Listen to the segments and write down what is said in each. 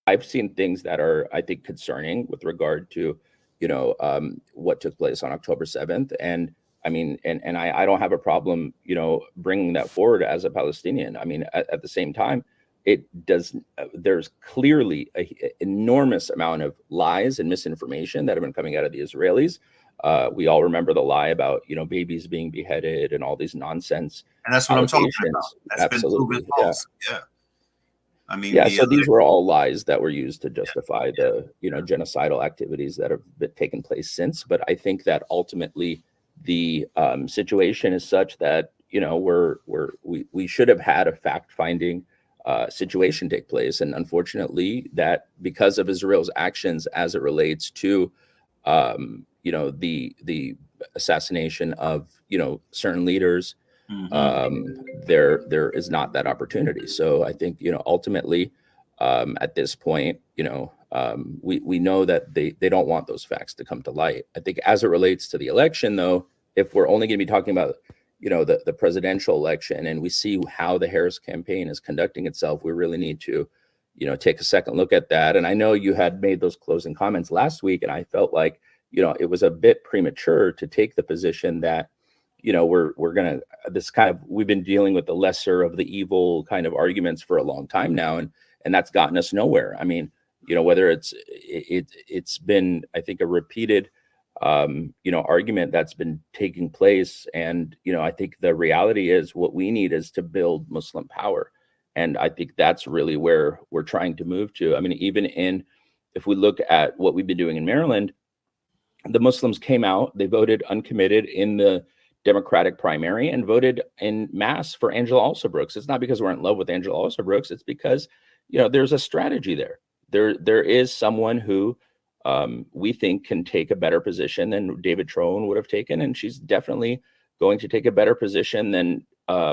I've seen things that are, I think, concerning with regard to, what took place on October 7th. And I mean, and I don't have a problem, bringing that forward as a Palestinian. I mean, at the same time, it does, there's clearly a enormous amount of lies and misinformation that have been coming out of the Israelis. We all remember the lie about, babies being beheaded and all these nonsense And that's what I'm talking about. allegations. That's been proven Absolutely. Yeah. false. Yeah. I mean, Yeah, so these were all lies that were used to justify the, genocidal activities that have been taken place since. But I think that ultimately the situation is such that, we should have had a fact-finding situation take place, and unfortunately, that because of Israel's actions as it relates to, the assassination of, certain leaders. There is not that opportunity. So I think, ultimately, at this point, we know that they don't want those facts to come to light. I think as it relates to the election, though, if we're only going to be talking about, the presidential election, and we see how the Harris campaign is conducting itself, we really need to, take a second look at that. And I know you had made those closing comments last week, and I felt like, it was a bit premature to take the position that, we're gonna, this kind of, we've been dealing with the lesser of the evil kind of arguments for a long time now, and that's gotten us nowhere. I mean, whether it's been, I think, a repeated argument that's been taking place, and I think the reality is what we need is to build Muslim power, and I think that's really where we're trying to move to. I mean, if we look at what we've been doing in Maryland, the Muslims came out, they voted uncommitted in the Democratic primary and voted en masse for Angela Alsobrooks. It's not because we're in love with Angela Alsobrooks. It's because, there's a strategy there. There is someone who we think can take a better position than David Troen would have taken. And she's definitely going to take a better position than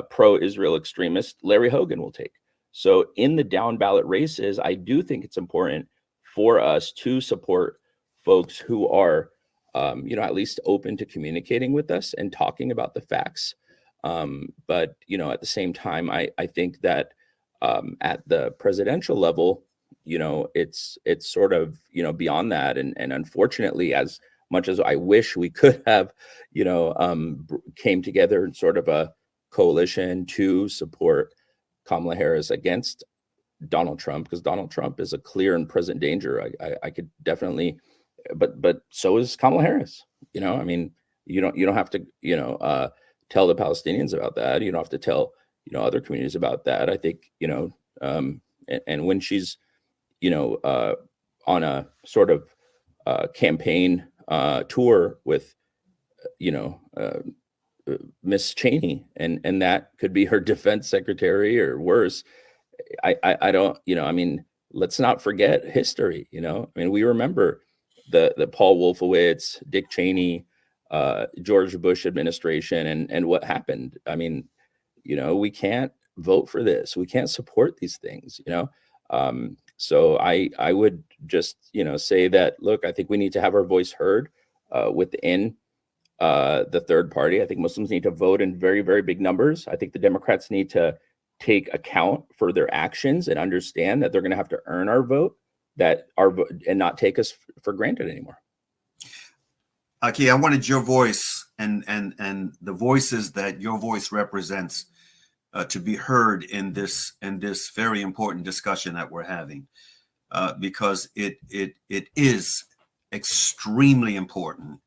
pro-Israel extremist Larry Hogan will take. So in the down ballot races, I do think it's important for us to support folks who are at least open to communicating with us and talking about the facts. But, at the same time, I think that at the presidential level, it's sort of, beyond that. And unfortunately, as much as I wish we could have, came together in sort of a coalition to support Kamala Harris against Donald Trump, because Donald Trump is a clear and present danger. I could definitely, but so is Kamala Harris. I mean, you don't have to, tell the Palestinians about that. You don't have to tell, other communities about that. I think, and when she's, on a sort of campaign tour with, Miss Cheney, and that could be her defense secretary or worse. I don't, I mean, let's not forget history. I mean, we remember the Paul Wolfowitz, Dick Cheney, George Bush administration, and what happened. I mean, we can't vote for this. We can't support these things. So I would just say that, look, I think we need to have our voice heard within the third party. I think Muslims need to vote in very, very big numbers. I think the Democrats need to take account for their actions and understand that they're going to have to earn our vote, and not take us for granted anymore. Okay, I wanted your voice and the voices that your voice represents to be heard in this very important discussion that we're having, because it is extremely important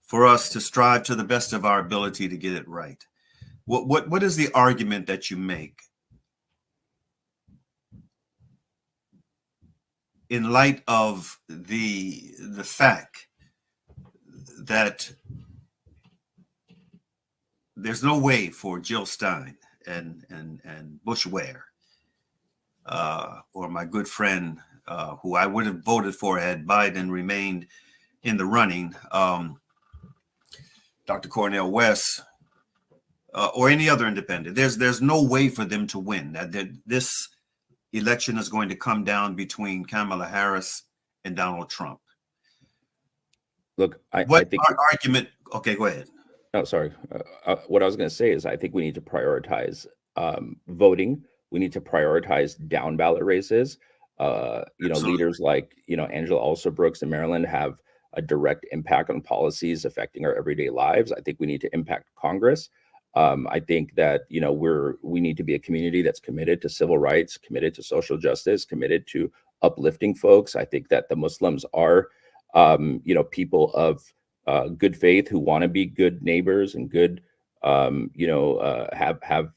for us to strive to the best of our ability to get it right. What is the argument that you make in light of the fact that there's no way for Jill Stein and Bush Ware, or my good friend who I would have voted for had Biden remained in the running, Dr. Cornel West, or any other independent. There's no way for them to win. That this election is going to come down between Kamala Harris and Donald Trump. Look, I think argument. Okay, go ahead. Oh, sorry. What I was going to say is I think we need to prioritize voting. We need to prioritize down ballot races. Absolutely. Leaders like, Angela Alsobrooks in Maryland have a direct impact on policies affecting our everyday lives. I think we need to impact Congress. I think that, we need to be a community that's committed to civil rights, committed to social justice, committed to uplifting folks. I think that the Muslims are, people of good faith who want to be good neighbors and good, have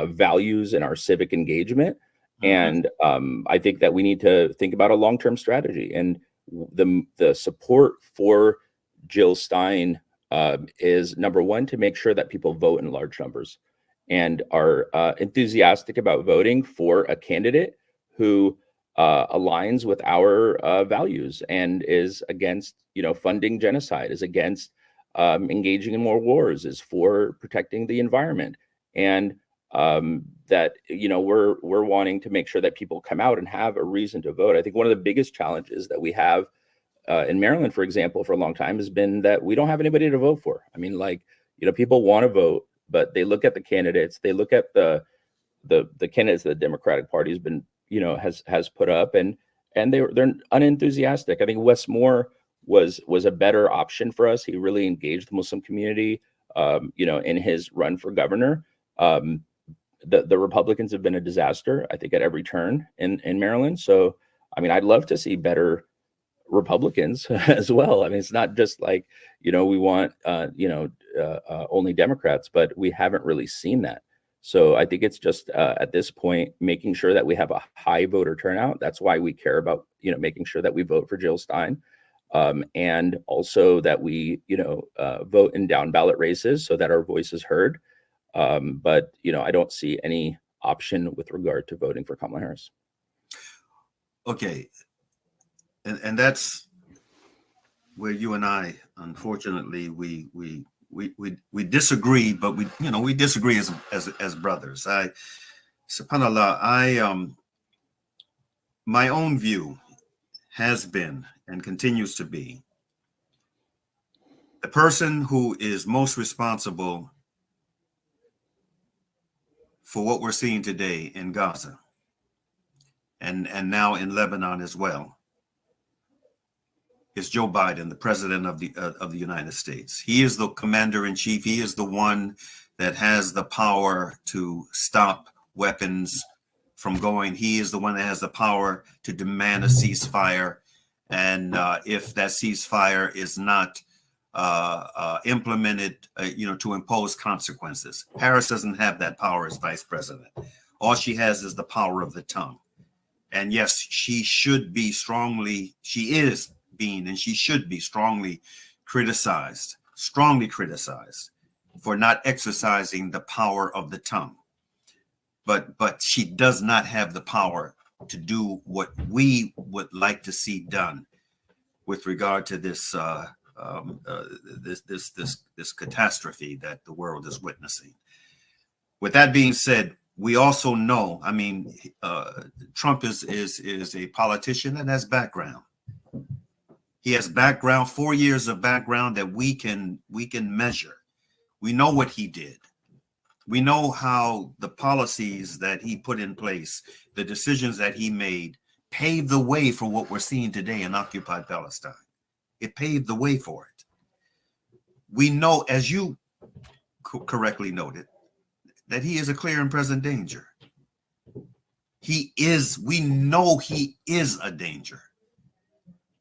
values in our civic engagement. And I think that we need to think about a long-term strategy. And the support for Jill Stein is, number one, to make sure that people vote in large numbers and are enthusiastic about voting for a candidate who aligns with our values and is against, funding genocide, is against engaging in more wars, is for protecting the environment, and that we're wanting to make sure that people come out and have a reason to vote. I think one of the biggest challenges that we have in Maryland, for example, for a long time has been that we don't have anybody to vote for. I mean, people want to vote, but they look at the candidates, they look at the candidates that the Democratic Party has been, has put up, and they're unenthusiastic. I think Wes Moore was a better option for us. He really engaged the Muslim community, in his run for governor. The Republicans have been a disaster, I think, at every turn in Maryland. So, I mean, I'd love to see better Republicans as well. I mean, it's not just like, we want, only Democrats, but we haven't really seen that. So I think it's just at this point, making sure that we have a high voter turnout. That's why we care about, making sure that we vote for Jill Stein. And also that we, vote in down ballot races so that our voice is heard. But, I don't see any option with regard to voting for Kamala Harris. Okay. And that's where you and I, unfortunately, we disagree, but we disagree as brothers. Subhanallah, my own view has been and continues to be the person who is most responsible for what we're seeing today in Gaza and now in Lebanon as well is Joe Biden, the president of the United States. He is the commander in chief. He is the one that has the power to stop weapons from going. He is the one that has the power to demand a ceasefire. And if that ceasefire is not implemented, to impose consequences. Harris doesn't have that power as vice president. All she has is the power of the tongue. And yes, she should be strongly criticized for not exercising the power of the tongue. But she does not have the power to do what we would like to see done with regard to this this catastrophe that the world is witnessing. With that being said, we also know, I mean, Trump is a politician that has background. He has background, 4 years of background that we can measure. We know what he did. We know how the policies that he put in place, the decisions that he made, paved the way for what we're seeing today in occupied Palestine. It paved the way for it. We know, as you correctly noted, that he is a clear and present danger. We know he is a danger.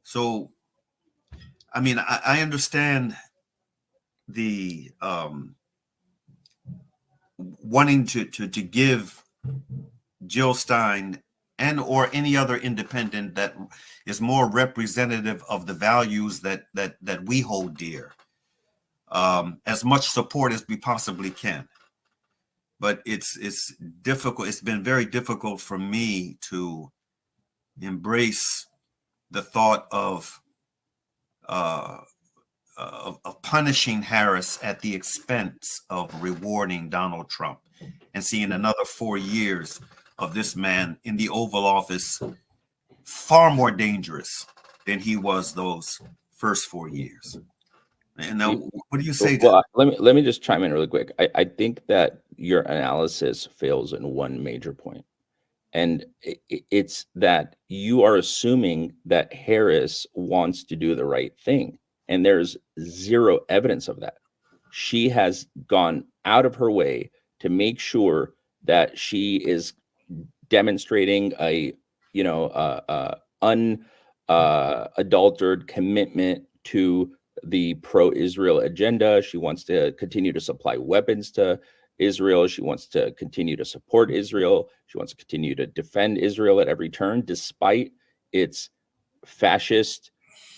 So, I mean, I understand the wanting to give Jill Stein and or any other independent that is more representative of the values that we hold dear, as much support as we possibly can. But it's difficult. It's been very difficult for me to embrace the thought of punishing Harris at the expense of rewarding Donald Trump and seeing another 4 years of this man in the Oval Office, far more dangerous than he was those first 4 years. And now, what do you say to that? Let me just chime in really quick. I think that your analysis fails in one major point, And it's that you are assuming that Harris wants to do the right thing. And there's zero evidence of that. She has gone out of her way to make sure that she is demonstrating a, unadulterated commitment to the pro-Israel agenda. She wants to continue to supply weapons to Israel. She wants to continue to support Israel. She wants to continue to defend Israel at every turn, despite its fascist,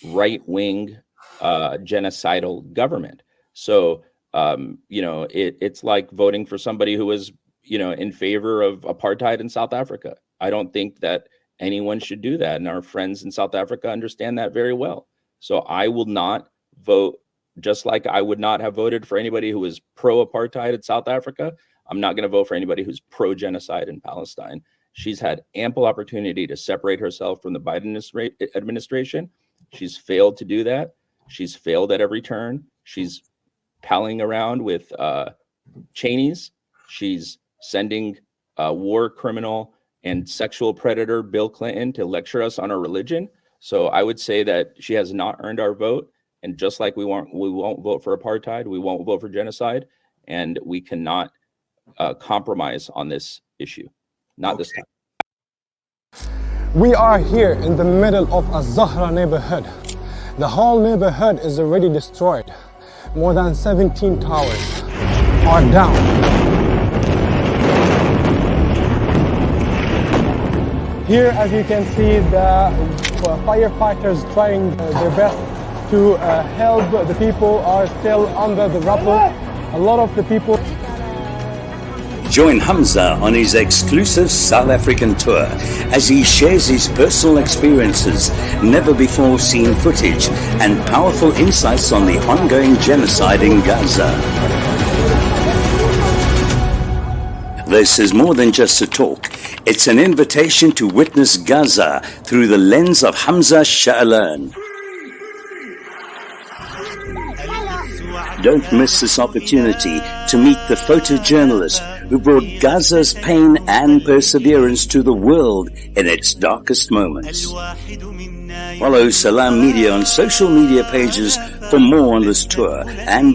right-wing, genocidal government. So, it's like voting for somebody who is, in favor of apartheid in South Africa. I don't think that anyone should do that. And our friends in South Africa understand that very well. So I will not vote, just like I would not have voted for anybody who is pro-apartheid in South Africa. I'm not going to vote for anybody who's pro-genocide in Palestine. She's had ample opportunity to separate herself from the Biden administration. She's failed to do that. She's failed at every turn. She's palling around with Cheneys. She's sending war criminal and sexual predator Bill Clinton to lecture us on our religion. So I would say that she has not earned our vote. And just like we won't vote for apartheid, we won't vote for genocide, and we cannot compromise on this issue. Not this time. We are here in the middle of a Zahra neighborhood. The whole neighborhood is already destroyed. More than 17 towers are down. Here, as you can see, the firefighters trying their best to help. The people are still under the rubble. A lot of the people. Join Hamza on his exclusive South African tour as he shares his personal experiences, never before seen footage, and powerful insights on the ongoing genocide in Gaza. This is more than just a talk. It's an invitation to witness Gaza through the lens of Hamza Saalakhan. Don't miss this opportunity to meet the photojournalist who brought Gaza's pain and perseverance to the world in its darkest moments. Follow Salam Media on social media pages for more on this tour and